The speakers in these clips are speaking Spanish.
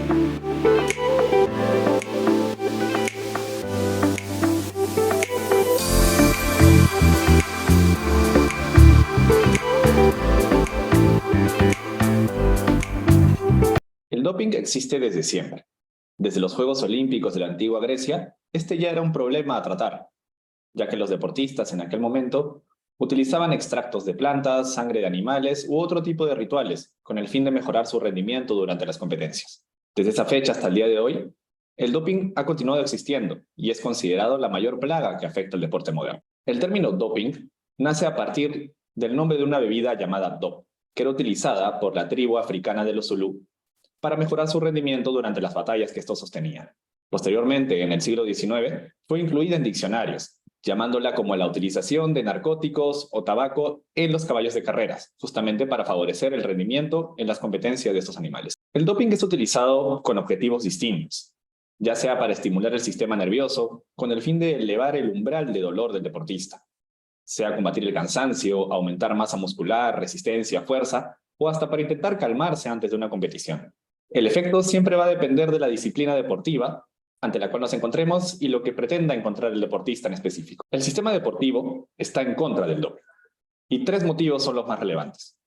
El doping existe desde siempre. Desde los Juegos Olímpicos de la antigua Grecia, este ya era un problema a tratar, ya que los deportistas en aquel momento utilizaban extractos de plantas, sangre de animales u otro tipo de rituales, con el fin de mejorar su rendimiento durante las competencias. Desde esa fecha hasta el día de hoy, el doping ha continuado existiendo y es considerado la mayor plaga que afecta al deporte moderno. El término doping nace a partir del nombre de una bebida llamada dop, que era utilizada por la tribu africana de los Zulú para mejorar su rendimiento durante las batallas que estos sostenían. Posteriormente, en el siglo XIX, fue incluida en diccionarios, llamándola como la utilización de narcóticos o tabaco en los caballos de carreras, justamente para favorecer el rendimiento en las competencias de estos animales. El doping es utilizado con objetivos distintos, ya sea para estimular el sistema nervioso, con el fin de elevar el umbral de dolor del deportista, sea combatir el cansancio, aumentar masa muscular, resistencia, fuerza, o hasta para intentar calmarse antes de una competición. El efecto siempre va a depender de la disciplina deportiva ante la cual nos encontremos y lo que pretenda encontrar el deportista en específico. El sistema deportivo está en contra del doping, y 3 motivos son los más relevantes.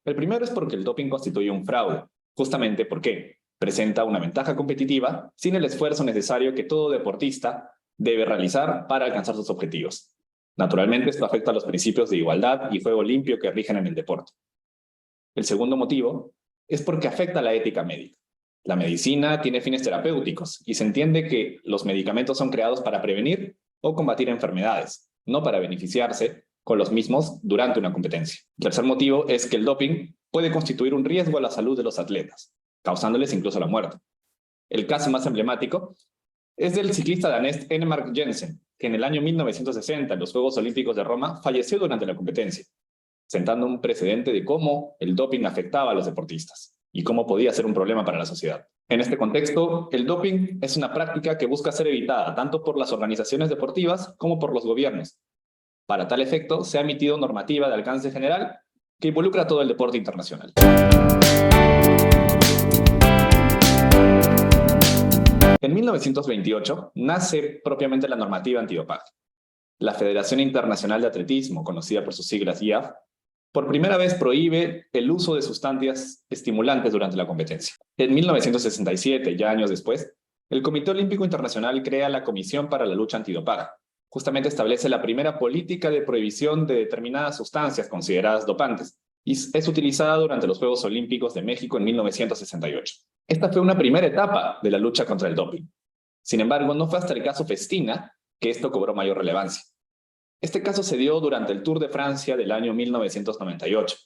El primero es porque el doping constituye un fraude, justamente porque presenta una ventaja competitiva sin el esfuerzo necesario que todo deportista debe realizar para alcanzar sus objetivos. Naturalmente, esto afecta a los principios de igualdad y juego limpio que rigen en el deporte. El segundo motivo es porque afecta a la ética médica. La medicina tiene fines terapéuticos y se entiende que los medicamentos son creados para prevenir o combatir enfermedades, no para beneficiarse con los mismos durante una competencia. El tercer motivo es que el doping puede constituir un riesgo a la salud de los atletas, causándoles incluso la muerte. El caso más emblemático es del ciclista danés Enmark Jensen, que en el año 1960, en los Juegos Olímpicos de Roma, falleció durante la competencia, sentando un precedente de cómo el doping afectaba a los deportistas y cómo podía ser un problema para la sociedad. En este contexto, el doping es una práctica que busca ser evitada tanto por las organizaciones deportivas como por los gobiernos. Para tal efecto, se ha emitido normativa de alcance general que involucra a todo el deporte internacional. En 1928 nace propiamente la normativa antidopaje. La Federación Internacional de Atletismo, conocida por sus siglas IAF, por primera vez prohíbe el uso de sustancias estimulantes durante la competencia. En 1967, ya años después, el Comité Olímpico Internacional crea la Comisión para la Lucha Antidopaje. Justamente establece la primera política de prohibición de determinadas sustancias consideradas dopantes y es utilizada durante los Juegos Olímpicos de México en 1968. Esta fue una primera etapa de la lucha contra el doping. Sin embargo, no fue hasta el caso Festina que esto cobró mayor relevancia. Este caso se dio durante el Tour de Francia del año 1998,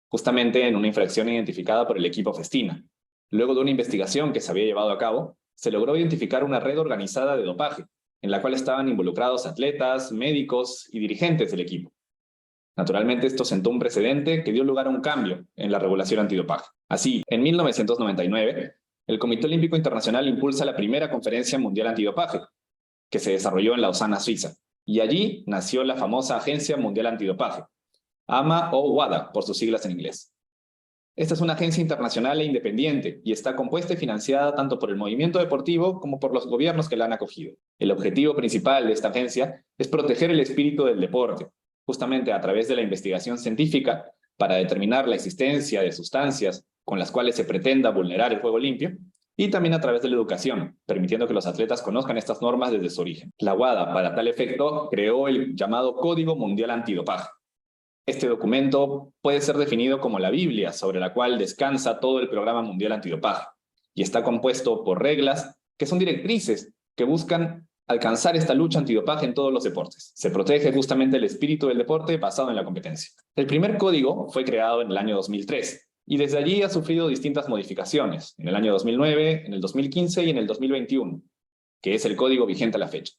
justamente en una infracción identificada por el equipo Festina. Luego de una investigación que se había llevado a cabo, se logró identificar una red organizada de dopaje, en la cual estaban involucrados atletas, médicos y dirigentes del equipo. Naturalmente, esto sentó un precedente que dio lugar a un cambio en la regulación antidopaje. Así, en 1999, el Comité Olímpico Internacional impulsa la primera Conferencia Mundial Antidopaje, que se desarrolló en Lausana, Suiza. Y allí nació la famosa Agencia Mundial Antidopaje, AMA o WADA por sus siglas en inglés. Esta es una agencia internacional e independiente y está compuesta y financiada tanto por el movimiento deportivo como por los gobiernos que la han acogido. El objetivo principal de esta agencia es proteger el espíritu del deporte, justamente a través de la investigación científica para determinar la existencia de sustancias con las cuales se pretenda vulnerar el juego limpio, y también a través de la educación, permitiendo que los atletas conozcan estas normas desde su origen. La WADA, para tal efecto, creó el llamado Código Mundial Antidopaje. Este documento puede ser definido como la Biblia sobre la cual descansa todo el Programa Mundial Antidopaje, y está compuesto por reglas que son directrices que buscan alcanzar esta lucha antidopaje en todos los deportes. Se protege justamente el espíritu del deporte basado en la competencia. El primer código fue creado en el año 2003, y desde allí ha sufrido distintas modificaciones, en el año 2009, en el 2015 y en el 2021, que es el código vigente a la fecha.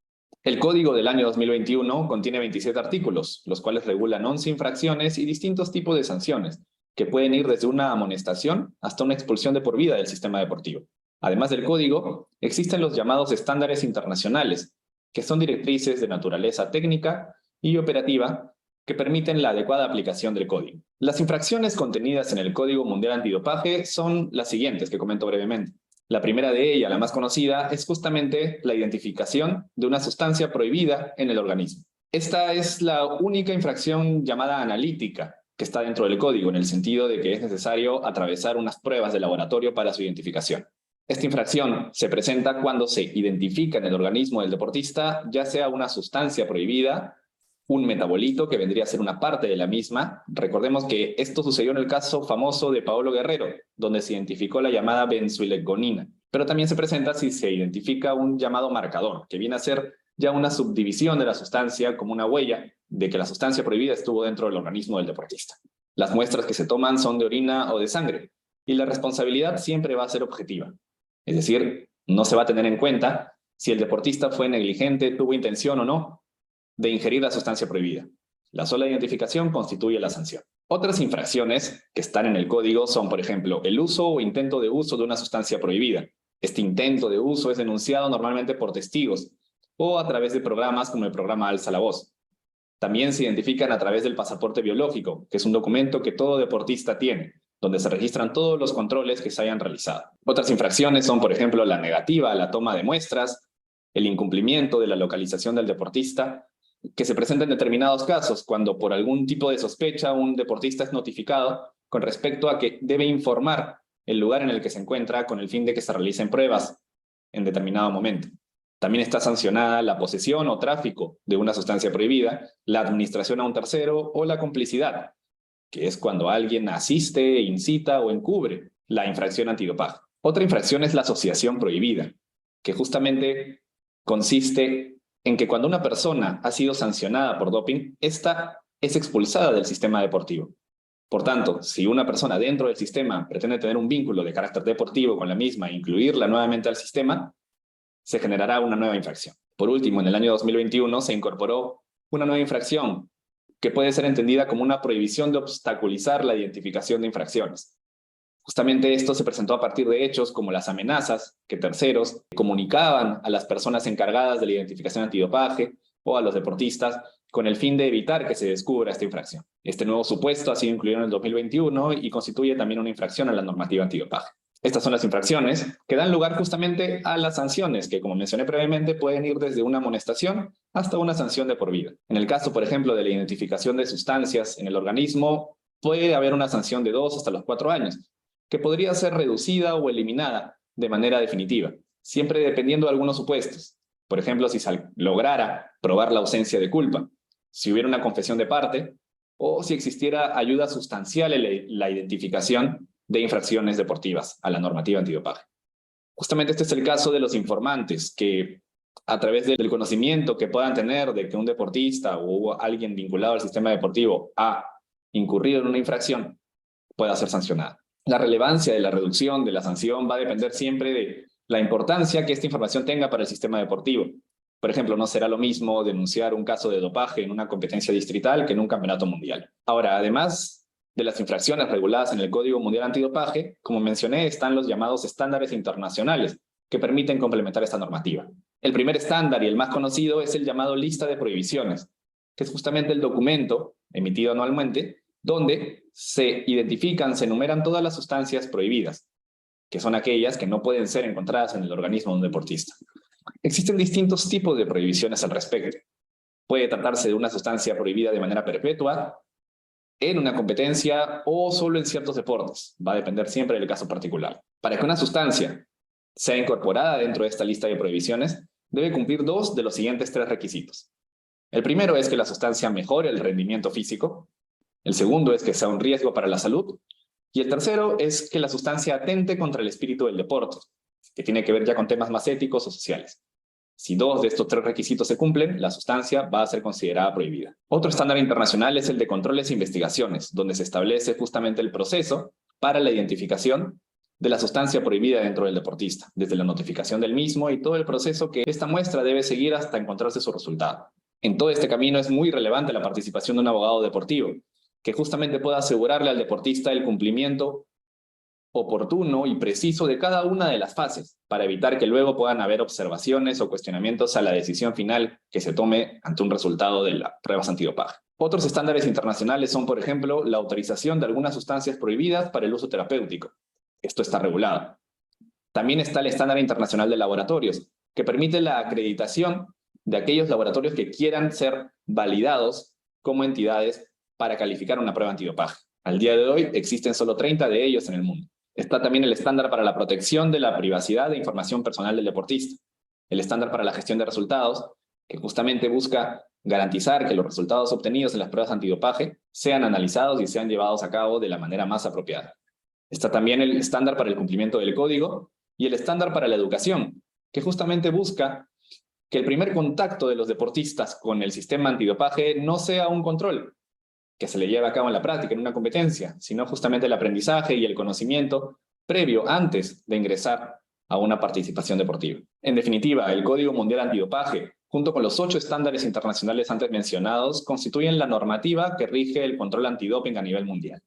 El código del año 2021 contiene 27 artículos, los cuales regulan 11 infracciones y distintos tipos de sanciones, que pueden ir desde una amonestación hasta una expulsión de por vida del sistema deportivo. Además del código, existen los llamados estándares internacionales, que son directrices de naturaleza técnica y operativa que permiten la adecuada aplicación del código. Las infracciones contenidas en el Código Mundial Antidopaje son las siguientes, que comento brevemente. La primera de ellas, la más conocida, es justamente la identificación de una sustancia prohibida en el organismo. Esta es la única infracción llamada analítica que está dentro del código, en el sentido de que es necesario atravesar unas pruebas de laboratorio para su identificación. Esta infracción se presenta cuando se identifica en el organismo del deportista ya sea una sustancia prohibida, un metabolito que vendría a ser una parte de la misma. Recordemos que esto sucedió en el caso famoso de Paolo Guerrero, donde se identificó la llamada benzoilegonina. Pero también se presenta si se identifica un llamado marcador, que viene a ser ya una subdivisión de la sustancia como una huella de que la sustancia prohibida estuvo dentro del organismo del deportista. Las muestras que se toman son de orina o de sangre, y la responsabilidad siempre va a ser objetiva. Es decir, no se va a tener en cuenta si el deportista fue negligente, tuvo intención o no de ingerir la sustancia prohibida. La sola identificación constituye la sanción. Otras infracciones que están en el código son, por ejemplo, el uso o intento de uso de una sustancia prohibida. Este intento de uso es denunciado normalmente por testigos o a través de programas como el programa Alza la Voz. También se identifican a través del pasaporte biológico, que es un documento que todo deportista tiene, donde se registran todos los controles que se hayan realizado. Otras infracciones son, por ejemplo, la negativa a la toma de muestras, el incumplimiento de la localización del deportista, que se presenta en determinados casos, cuando por algún tipo de sospecha un deportista es notificado con respecto a que debe informar el lugar en el que se encuentra con el fin de que se realicen pruebas en determinado momento. También está sancionada la posesión o tráfico de una sustancia prohibida, la administración a un tercero o la complicidad, que es cuando alguien asiste, incita o encubre la infracción antidopaje. Otra infracción es la asociación prohibida, que justamente consiste en que cuando una persona ha sido sancionada por doping, esta es expulsada del sistema deportivo. Por tanto, si una persona dentro del sistema pretende tener un vínculo de carácter deportivo con la misma e incluirla nuevamente al sistema, se generará una nueva infracción. Por último, en el año 2021 se incorporó una nueva infracción que puede ser entendida como una prohibición de obstaculizar la identificación de infracciones. Justamente esto se presentó a partir de hechos como las amenazas que terceros comunicaban a las personas encargadas de la identificación antidopaje o a los deportistas con el fin de evitar que se descubra esta infracción. Este nuevo supuesto ha sido incluido en el 2021 y constituye también una infracción a la normativa antidopaje. Estas son las infracciones que dan lugar justamente a las sanciones, que como mencioné previamente pueden ir desde una amonestación hasta una sanción de por vida. En el caso, por ejemplo, de la identificación de sustancias en el organismo, puede haber una sanción de 2 hasta los 4 años, que podría ser reducida o eliminada de manera definitiva, siempre dependiendo de algunos supuestos. Por ejemplo, si se lograra probar la ausencia de culpa, si hubiera una confesión de parte, o si existiera ayuda sustancial en la identificación de infracciones deportivas a la normativa antidopaje. Justamente este es el caso de los informantes, que a través del conocimiento que puedan tener de que un deportista o alguien vinculado al sistema deportivo ha incurrido en una infracción, pueda ser sancionada. La relevancia de la reducción de la sanción va a depender siempre de la importancia que esta información tenga para el sistema deportivo. Por ejemplo, no será lo mismo denunciar un caso de dopaje en una competencia distrital que en un campeonato mundial. Ahora, además de las infracciones reguladas en el Código Mundial Antidopaje, como mencioné, están los llamados estándares internacionales que permiten complementar esta normativa. El primer estándar y el más conocido es el llamado Lista de Prohibiciones, que es justamente el documento emitido anualmente donde se identifican, se enumeran todas las sustancias prohibidas, que son aquellas que no pueden ser encontradas en el organismo de un deportista. Existen distintos tipos de prohibiciones al respecto. Puede tratarse de una sustancia prohibida de manera perpetua, en una competencia o solo en ciertos deportes. Va a depender siempre del caso particular. Para que una sustancia sea incorporada dentro de esta lista de prohibiciones, debe cumplir 2 de los siguientes 3 requisitos. El primero es que la sustancia mejore el rendimiento físico. El segundo es que sea un riesgo para la salud. Y el tercero es que la sustancia atente contra el espíritu del deporte, que tiene que ver ya con temas más éticos o sociales. Si 2 de estos 3 requisitos se cumplen, la sustancia va a ser considerada prohibida. Otro estándar internacional es el de controles e investigaciones, donde se establece justamente el proceso para la identificación de la sustancia prohibida dentro del deportista, desde la notificación del mismo y todo el proceso que esta muestra debe seguir hasta encontrarse su resultado. En todo este camino es muy relevante la participación de un abogado deportivo, que justamente pueda asegurarle al deportista el cumplimiento oportuno y preciso de cada una de las fases, para evitar que luego puedan haber observaciones o cuestionamientos a la decisión final que se tome ante un resultado de las pruebas antidopaje. Otros estándares internacionales son, por ejemplo, la autorización de algunas sustancias prohibidas para el uso terapéutico. Esto está regulado. También está el estándar internacional de laboratorios, que permite la acreditación de aquellos laboratorios que quieran ser validados como entidades para calificar una prueba antidopaje. Al día de hoy existen solo 30 de ellos en el mundo. Está también el estándar para la protección de la privacidad de información personal del deportista. El estándar para la gestión de resultados, que justamente busca garantizar que los resultados obtenidos en las pruebas antidopaje sean analizados y sean llevados a cabo de la manera más apropiada. Está también el estándar para el cumplimiento del código y el estándar para la educación, que justamente busca que el primer contacto de los deportistas con el sistema antidopaje no sea un control que se le lleve a cabo en la práctica, en una competencia, sino justamente el aprendizaje y el conocimiento previo antes de ingresar a una participación deportiva. En definitiva, el Código Mundial Antidopaje, junto con los 8 estándares internacionales antes mencionados, constituyen la normativa que rige el control antidoping a nivel mundial.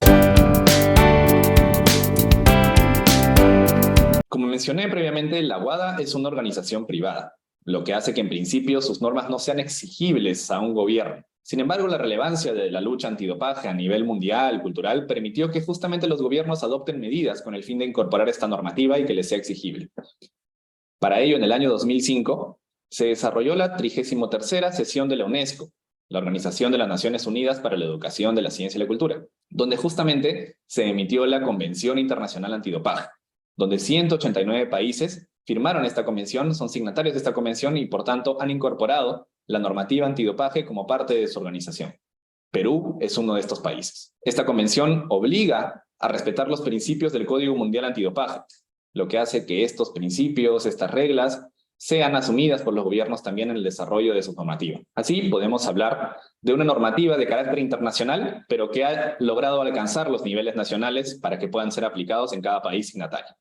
Como mencioné previamente, la WADA es una organización privada, lo que hace que en principio sus normas no sean exigibles a un gobierno. Sin embargo, la relevancia de la lucha antidopaje a nivel mundial, cultural, permitió que justamente los gobiernos adopten medidas con el fin de incorporar esta normativa y que les sea exigible. Para ello, en el año 2005, se desarrolló la 33ª sesión de la UNESCO, la Organización de las Naciones Unidas para la Educación de la Ciencia y la Cultura, donde justamente se emitió la Convención Internacional Antidopaje, donde 189 países firmaron esta convención, son signatarios de esta convención y por tanto han incorporado la normativa antidopaje como parte de su organización. Perú es uno de estos países. Esta convención obliga a respetar los principios del Código Mundial Antidopaje, lo que hace que estos principios, estas reglas, sean asumidas por los gobiernos también en el desarrollo de su normativa. Así podemos hablar de una normativa de carácter internacional, pero que ha logrado alcanzar los niveles nacionales para que puedan ser aplicados en cada país signatario.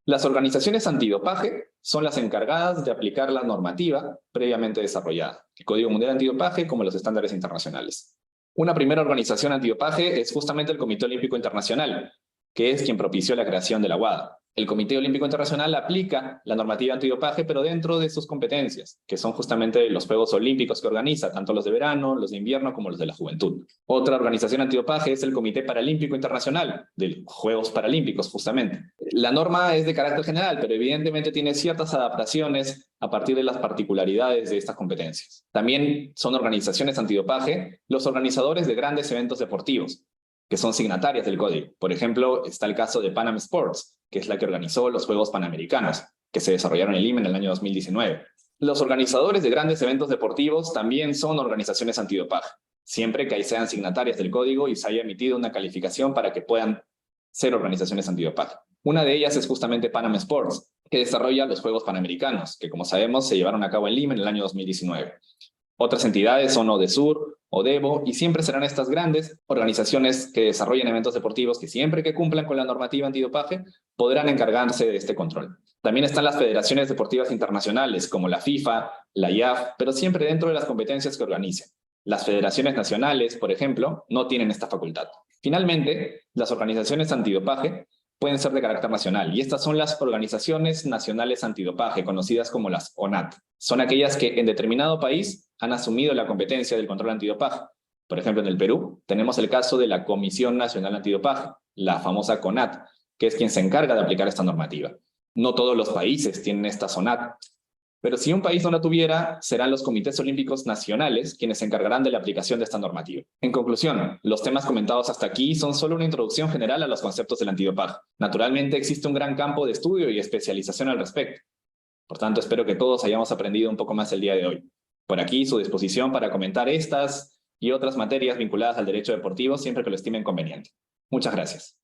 Las organizaciones antidopaje son las encargadas de aplicar la normativa previamente desarrollada, el Código Mundial Antidopaje como los estándares internacionales. Una primera organización antidopaje es justamente el Comité Olímpico Internacional, que es quien propició la creación de la WADA. El Comité Olímpico Internacional aplica la normativa antidopaje, pero dentro de sus competencias, que son justamente los Juegos Olímpicos que organiza, tanto los de verano, los de invierno, como los de la juventud. Otra organización antidopaje es el Comité Paralímpico Internacional, de Juegos Paralímpicos, justamente. La norma es de carácter general, pero evidentemente tiene ciertas adaptaciones a partir de las particularidades de estas competencias. También son organizaciones antidopaje los organizadores de grandes eventos deportivos, que son signatarias del código. Por ejemplo, está el caso de Pan Am Sports, que es la que organizó los Juegos Panamericanos, que se desarrollaron en Lima en el año 2019. Los organizadores de grandes eventos deportivos también son organizaciones antidopaje, siempre que sean signatarias del código y se haya emitido una calificación para que puedan ser organizaciones antidopaje. Una de ellas es justamente Pan Am Sports, que desarrolla los Juegos Panamericanos, que como sabemos se llevaron a cabo en Lima en el año 2019. Otras entidades son ODESUR, ODEVO, y siempre serán estas grandes organizaciones que desarrollan eventos deportivos que siempre que cumplan con la normativa antidopaje podrán encargarse de este control. También están las federaciones deportivas internacionales como la FIFA, la IAF, pero siempre dentro de las competencias que organizan. Las federaciones nacionales, por ejemplo, no tienen esta facultad. Finalmente, las organizaciones antidopaje pueden ser de carácter nacional, y estas son las organizaciones nacionales antidopaje, conocidas como las ONAT. Son aquellas que en determinado país han asumido la competencia del control antidopaje. Por ejemplo, en el Perú tenemos el caso de la Comisión Nacional Antidopaje, la famosa CONAT, que es quien se encarga de aplicar esta normativa. No todos los países tienen esta ONAT, pero si un país no la tuviera, serán los comités olímpicos nacionales quienes se encargarán de la aplicación de esta normativa. En conclusión, los temas comentados hasta aquí son solo una introducción general a los conceptos del antidopaje. Naturalmente existe un gran campo de estudio y especialización al respecto. Por tanto, espero que todos hayamos aprendido un poco más el día de hoy. Por aquí, su disposición para comentar estas y otras materias vinculadas al derecho deportivo siempre que lo estimen conveniente. Muchas gracias.